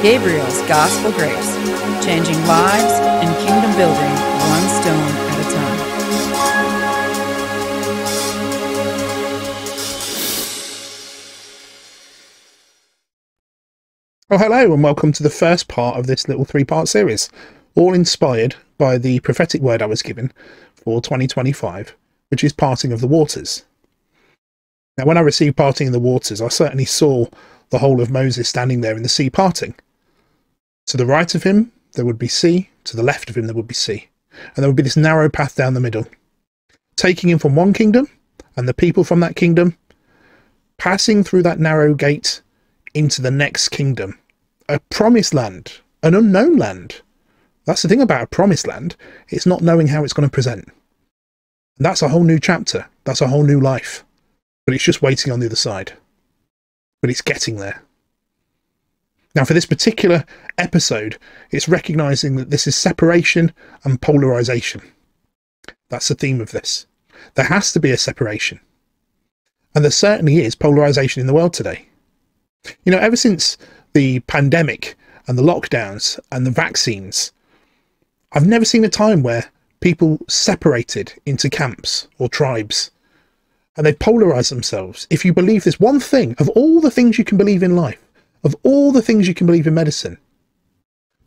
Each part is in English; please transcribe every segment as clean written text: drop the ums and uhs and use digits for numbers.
Gabriel's Gospel Grace, changing lives and kingdom building one stone at a time. Oh, hello, and welcome to the first part of this little three-part series, all inspired by the prophetic word I was given for 2025, which is parting of the waters. Now, when I received parting of the waters, I certainly saw the whole of Moses standing there in the sea parting. To the right of him, there would be sea. To the left of him, there would be sea. And there would be this narrow path down the middle, taking him from one kingdom and the people from that kingdom, passing through that narrow gate into the next kingdom, a promised land, an unknown land. That's the thing about a promised land. It's not knowing how it's going to present. And that's a whole new chapter. That's a whole new life. But it's just waiting on the other side. But it's getting there. Now, for this particular episode, it's recognizing that this is separation and polarization. That's the theme of this. There has to be a separation. And there certainly is polarization in the world today. You know, ever since the pandemic and the lockdowns and the vaccines, I've never seen a time where people separated into camps or tribes and they polarized themselves. If you believe this one thing, of all the things you can believe in life, of all the things you can believe in medicine,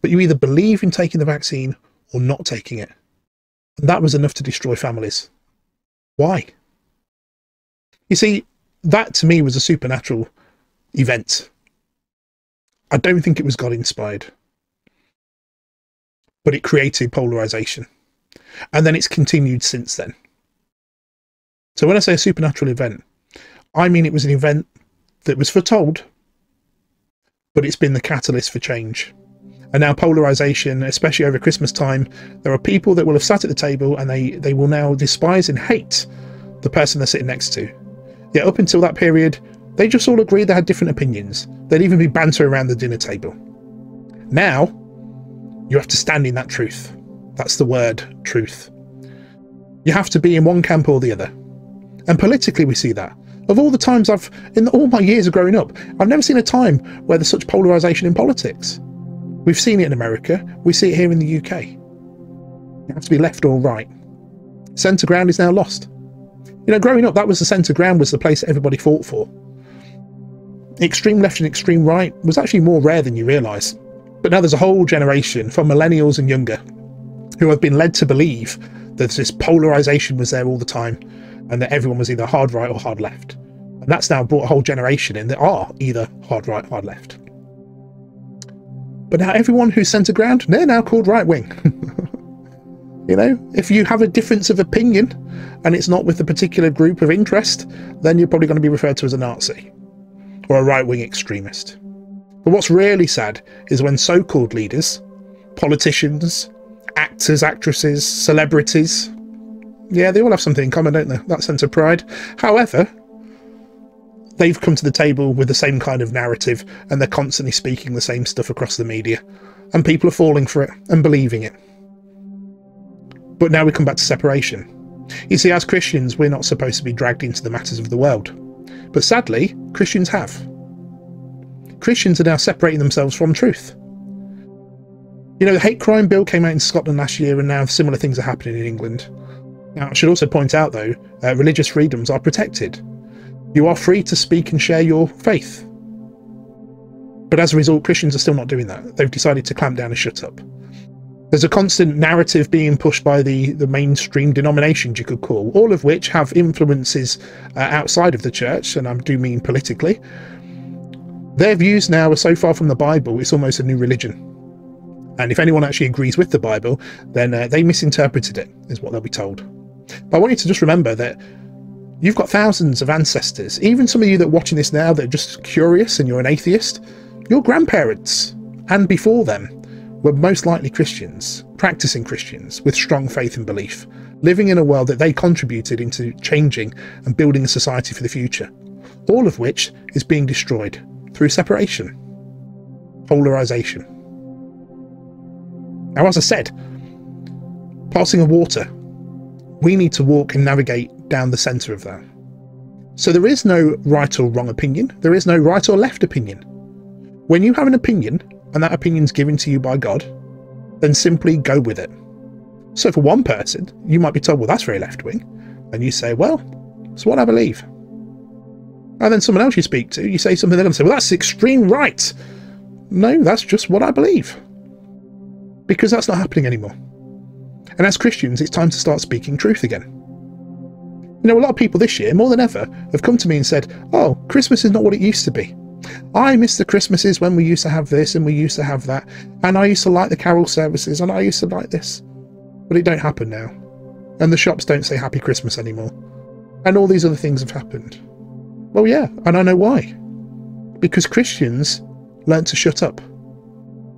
but you either believe in taking the vaccine or not taking it. And that was enough to destroy families. Why? You see, that to me was a supernatural event. I don't think it was God inspired, but it created polarization. And then it's continued since then. So when I say a supernatural event, I mean it was an event that was foretold, but it's been the catalyst for change. And now polarization, especially over Christmas time, there are people that will have sat at the table and they will now despise and hate the person they're sitting next to. Yet up until that period, they just all agreed they had different opinions. They'd even be banter around the dinner table. Now, you have to stand in that truth. That's the word, truth. You have to be in one camp or the other. And politically we see that. Of all the times in all my years of growing up, I've never seen a time where there's such polarisation in politics. We've seen it in America, we see it here in the UK. You have to be left or right. Centre ground is now lost. You know, growing up, that was the centre ground, was the place that everybody fought for. Extreme left and extreme right was actually more rare than you realise. But now there's a whole generation, from millennials and younger, who have been led to believe that this polarisation was there all the time, and that everyone was either hard right or hard left. And that's now brought a whole generation in that are either hard right, hard left. But now everyone who's centre ground, they're now called right wing. You know, if you have a difference of opinion and it's not with a particular group of interest, then you're probably going to be referred to as a Nazi or a right wing extremist. But what's really sad is when so-called leaders, politicians, actors, actresses, celebrities, yeah, they all have something in common, don't they? That sense of pride. However, they've come to the table with the same kind of narrative and they're constantly speaking the same stuff across the media. And people are falling for it and believing it. But now we come back to separation. You see, as Christians, we're not supposed to be dragged into the matters of the world. But sadly, Christians have. Christians are now separating themselves from truth. You know, the hate crime bill came out in Scotland last year and now similar things are happening in England. Now, I should also point out, though, religious freedoms are protected. You are free to speak and share your faith. But as a result, Christians are still not doing that. They've decided to clamp down and shut up. There's a constant narrative being pushed by the mainstream denominations, you could call, all of which have influences outside of the church, and I do mean politically. Their views now are so far from the Bible, it's almost a new religion. And if anyone actually agrees with the Bible, then they misinterpreted it, is what they'll be told. But I want you to just remember that you've got thousands of ancestors, even some of you that are watching this now that are just curious and you're an atheist, your grandparents and before them were most likely Christians, practicing Christians with strong faith and belief, living in a world that they contributed into changing and building a society for the future, all of which is being destroyed through separation, polarization. Now, as I said, passing of water, we need to walk and navigate down the centre of that. So there is no right or wrong opinion. There is no right or left opinion. When you have an opinion and that opinion's given to you by God, then simply go with it. So for one person, you might be told, well, that's very left-wing. And you say, well, it's what I believe. And then someone else you speak to, you say something, they're going to say, well, that's extreme right. No, that's just what I believe. Because that's not happening anymore. And as Christians, it's time to start speaking truth again. You know, a lot of people this year, more than ever, have come to me and said, oh, Christmas is not what it used to be. I miss the Christmases when we used to have this and we used to have that. And I used to like the carol services and I used to like this. But it don't happen now. And the shops don't say Happy Christmas anymore. And all these other things have happened. Well, yeah, and I know why. Because Christians learnt to shut up.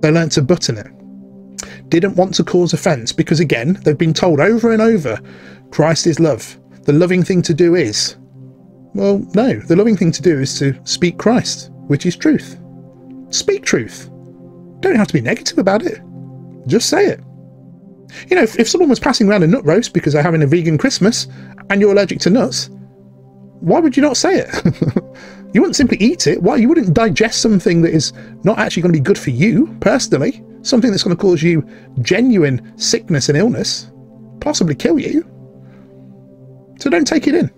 They learnt to button it. Didn't want to cause offence because, again, they've been told over and over, Christ is love. The loving thing to do is... Well, no, the loving thing to do is to speak Christ, which is truth. Speak truth. Don't have to be negative about it. Just say it. You know, if someone was passing around a nut roast because they're having a vegan Christmas and you're allergic to nuts, why would you not say it? You wouldn't simply eat it. Why? You wouldn't digest something that is not actually going to be good for you personally, something that's going to cause you genuine sickness and illness, possibly kill you. So don't take it in.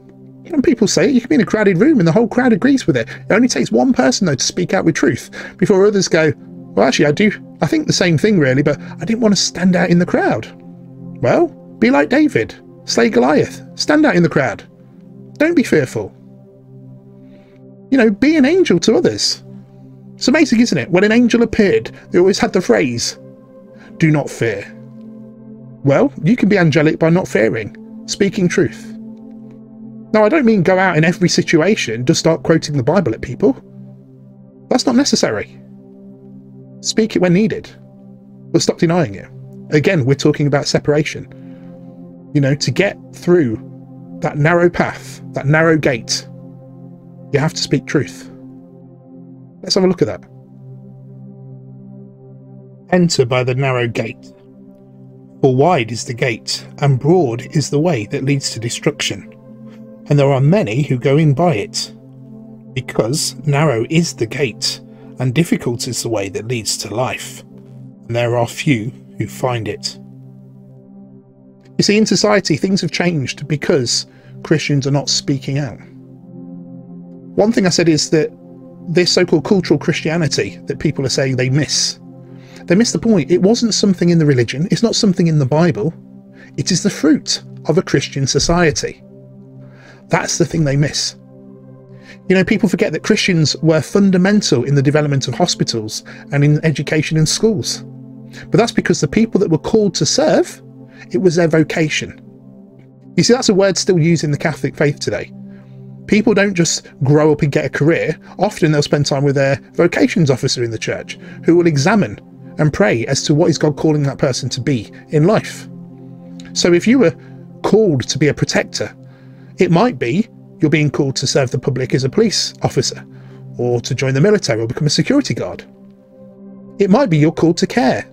When people say it, you can be in a crowded room and the whole crowd agrees with it. It only takes one person, though, to speak out with truth before others go, well, actually, I think the same thing, really, but I didn't want to stand out in the crowd. Well, be like David. Slay Goliath. Stand out in the crowd. Don't be fearful. You know, be an angel to others. It's amazing, isn't it? When an angel appeared, they always had the phrase, do not fear. Well, you can be angelic by not fearing, speaking truth. Now, I don't mean go out in every situation, just start quoting the Bible at people. That's not necessary. Speak it when needed, but stop denying it. Again, we're talking about separation. You know, to get through that narrow path, that narrow gate, you have to speak truth. Let's have a look at that. Enter by the narrow gate. For wide is the gate, and broad is the way that leads to destruction. And there are many who go in by it. Because narrow is the gate, and difficult is the way that leads to life. And there are few who find it. You see, in society, things have changed because Christians are not speaking out. One thing I said is that this so-called cultural Christianity that people are saying they miss the point. It wasn't something in the religion. It's not something in the Bible. It is the fruit of a Christian society. That's the thing they miss. You know, people forget that Christians were fundamental in the development of hospitals and in education in schools. But that's because the people that were called to serve, it was their vocation. You see, that's a word still used in the Catholic faith today. People don't just grow up and get a career. Often they'll spend time with their vocations officer in the church, who will examine and pray as to what is God calling that person to be in life. So if you were called to be a protector, it might be you're being called to serve the public as a police officer, or to join the military or become a security guard. It might be you're called to care.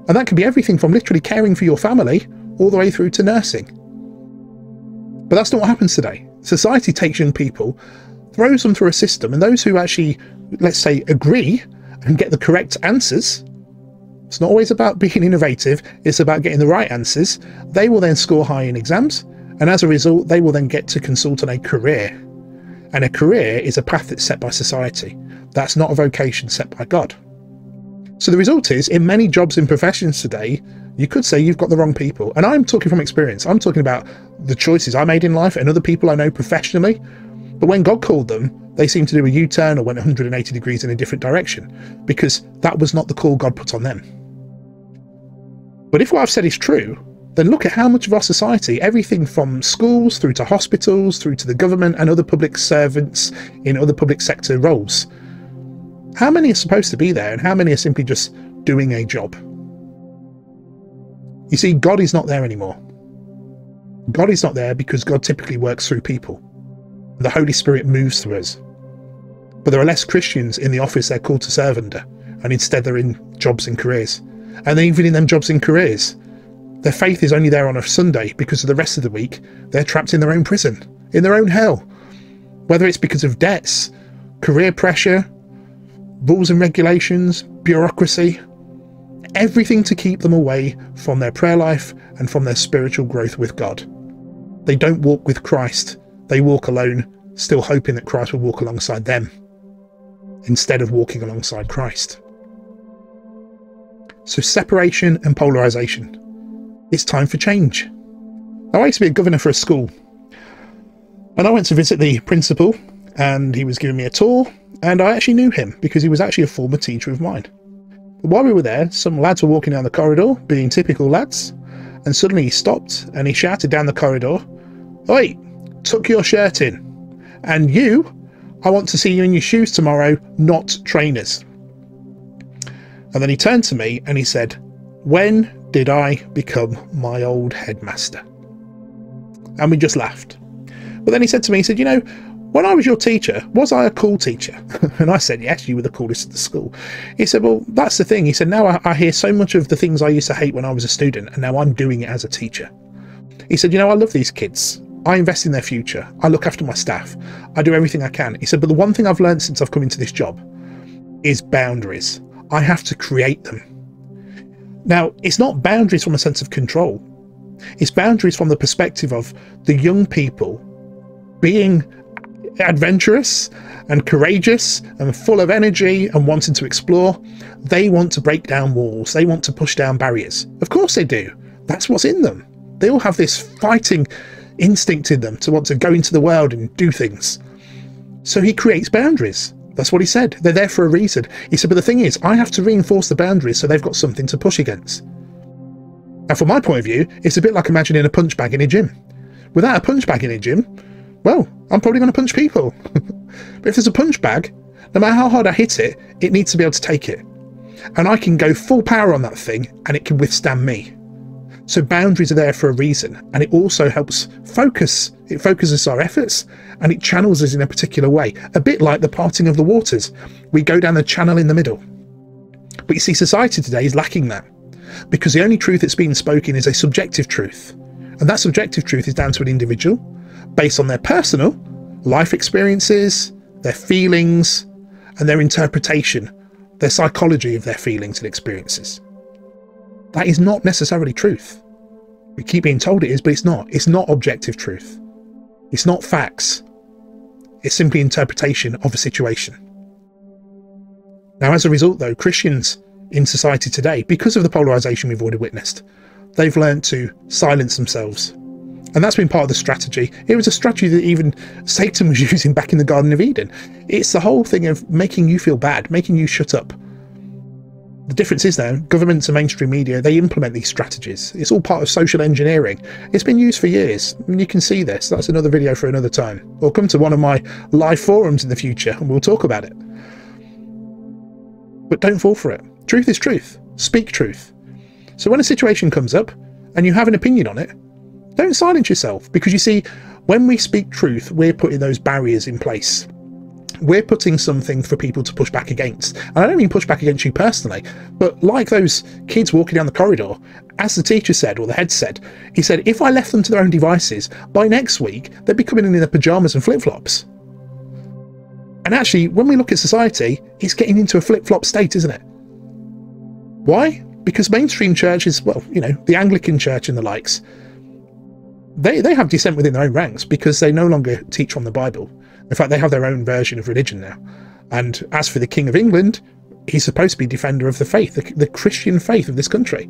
And that can be everything from literally caring for your family all the way through to nursing. But that's not what happens today. Society takes young people, throws them through a system, and those who actually, let's say, agree and get the correct answers, it's not always about being innovative, it's about getting the right answers, they will then score high in exams, and as a result, they will then get to consult on a career. And a career is a path that's set by society. That's not a vocation set by God. So the result is, in many jobs and professions today, you could say you've got the wrong people. And I'm talking from experience. I'm talking about the choices I made in life and other people I know professionally. But when God called them, they seemed to do a U-turn or went 180 degrees in a different direction, because that was not the call God put on them. But if what I've said is true, then look at how much of our society, everything from schools through to hospitals, through to the government and other public servants in other public sector roles, how many are supposed to be there and how many are simply just doing a job? You see, God is not there anymore. God is not there because God typically works through people. The Holy Spirit moves through us. But there are less Christians in the office they're called to serve under, and instead they're in jobs and careers. And even in them jobs and careers, their faith is only there on a Sunday because of the rest of the week they're trapped in their own prison, in their own hell. Whether it's because of debts, career pressure, rules and regulations, bureaucracy, everything to keep them away from their prayer life and from their spiritual growth with God. They don't walk with Christ, they walk alone, still hoping that Christ will walk alongside them, instead of walking alongside Christ. So separation and polarisation. It's time for change. Now, I used to be a governor for a school, and I went to visit the principal, and he was giving me a tour, and I actually knew him because he was actually a former teacher of mine. But while we were there, some lads were walking down the corridor, being typical lads, and suddenly he stopped and he shouted down the corridor, "Oi, tuck your shirt in. And you, I want to see you in your shoes tomorrow, not trainers." And then he turned to me and he said, "When did I become my old headmaster?" And we just laughed. But then he said to me, he said, "You know, when I was your teacher, was I a cool teacher?" And I said, "Yes, you were the coolest at the school." He said, "Well, that's the thing." He said, "Now I hear so much of the things I used to hate when I was a student, and now I'm doing it as a teacher." He said, "You know, I love these kids. I invest in their future. I look after my staff. I do everything I can." He said, "But the one thing I've learned since I've come into this job is boundaries. I have to create them." Now, it's not boundaries from a sense of control. It's boundaries from the perspective of the young people being adventurous and courageous and full of energy and wanting to explore. They want to break down walls. They want to push down barriers. Of course they do. That's what's in them. They all have this fighting instinct in them to want to go into the world and do things. So he creates boundaries. That's what he said. They're there for a reason. He said, but the thing is, I have to reinforce the boundaries so they've got something to push against. And from my point of view, it's a bit like imagining a punch bag in a gym. Without a punch bag in a gym, well, I'm probably going to punch people. But if there's a punch bag, no matter how hard I hit it, it needs to be able to take it. And I can go full power on that thing and it can withstand me. So boundaries are there for a reason, and it also helps focus. It focuses our efforts and it channels us in a particular way, a bit like the parting of the waters. We go down the channel in the middle. But you see, society today is lacking that, because the only truth that's being spoken is a subjective truth. And that subjective truth is down to an individual based on their personal life experiences, their feelings, and their interpretation, their psychology of their feelings and experiences. That is not necessarily truth. We keep being told it is, but it's not. It's not objective truth. It's not facts. It's simply interpretation of a situation. Now, as a result, though, Christians in society today, because of the polarisation we've already witnessed, they've learned to silence themselves. And that's been part of the strategy. It was a strategy that even Satan was using back in the Garden of Eden. It's the whole thing of making you feel bad, making you shut up. The difference is, though, governments and mainstream media, they implement these strategies. It's all part of social engineering. It's been used for years, and you can see this. That's another video for another time. Or come to one of my live forums in the future, and we'll talk about it. But don't fall for it. Truth is truth. Speak truth. So when a situation comes up, and you have an opinion on it, don't silence yourself, because you see, when we speak truth, we're putting those barriers in place. We're putting something for people to push back against. And I don't mean push back against you personally, but like those kids walking down the corridor, as the teacher said, or the head said, he said, if I left them to their own devices, by next week, they'd be coming in their pyjamas and flip-flops. And actually, when we look at society, it's getting into a flip-flop state, isn't it? Why? Because mainstream churches, well, you know, the Anglican Church and the likes, they have dissent within their own ranks because they no longer teach from the Bible. In fact, they have their own version of religion now. And as for the King of England, he's supposed to be defender of the faith, the Christian faith of this country.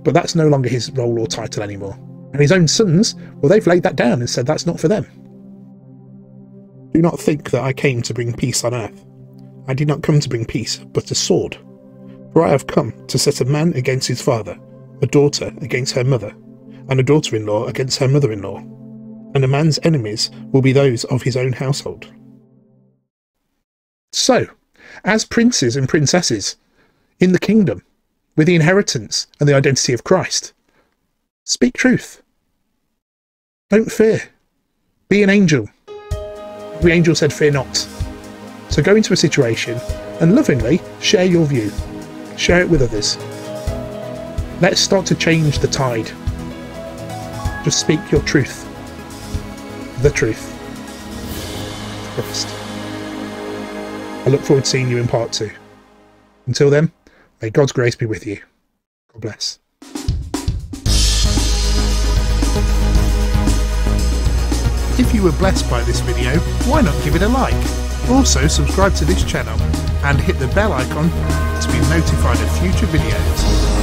But that's no longer his role or title anymore. And his own sons, well, they've laid that down and said that's not for them. Do not think that I came to bring peace on earth. I did not come to bring peace, but a sword. For I have come to set a man against his father, a daughter against her mother, and a daughter-in-law against her mother-in-law. And a man's enemies will be those of his own household. So, as princes and princesses in the kingdom, with the inheritance and the identity of Christ, speak truth. Don't fear. Be an angel. The angel said, fear not. So go into a situation and lovingly share your view. Share it with others. Let's start to change the tide. Just speak your truth. The truth. Christ. I look forward to seeing you in part 2. Until then, may God's grace be with you. God bless. If you were blessed by this video, why not give it a like? Also subscribe to this channel and hit the bell icon to be notified of future videos.